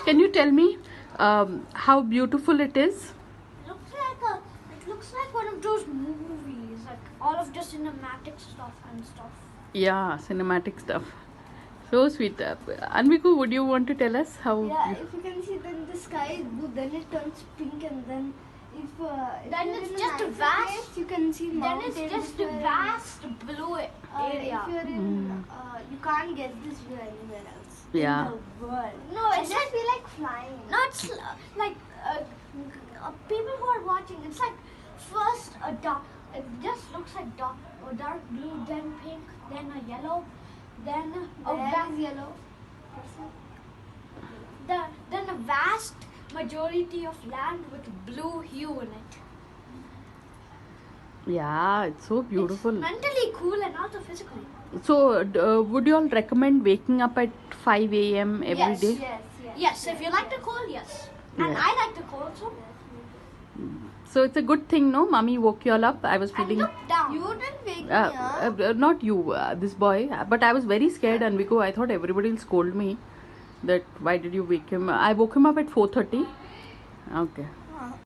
Can you tell me how beautiful it is? It looks like one of those movies, like all of the cinematic stuff and stuff. Yeah, cinematic stuff. So sweet. Anviku, would you want to tell us how? Yeah, if you can see, then the sky is blue, then it turns pink, and then if Then you're it's in a just a nicer vast. place, you can see Then mountains. it's just a if vast blue you're area. If you're in, you can't get this view anywhere else Yeah. in the world. No, I it's just just feel like flying. no, it's like people who are watching. It's like first a dark. It just looks like dark blue, then pink, then a yellow, then There is yellow. then a vast majority of land with blue hue in it. Yeah, it's so beautiful. It's mentally cool and also physically. So, would you all recommend waking up at 5 a.m. every day? Yes, if you like the cold, yes. And Yeah. I like the cold, so. So it's a good thing, no? Mommy woke you all up. I was And feeling. look down. You didn't wake me up. Not you, this boy. But I was very scared, Anviku. I thought everybody will scold me. That why did you wake him? I woke him up at 4:30. Okay.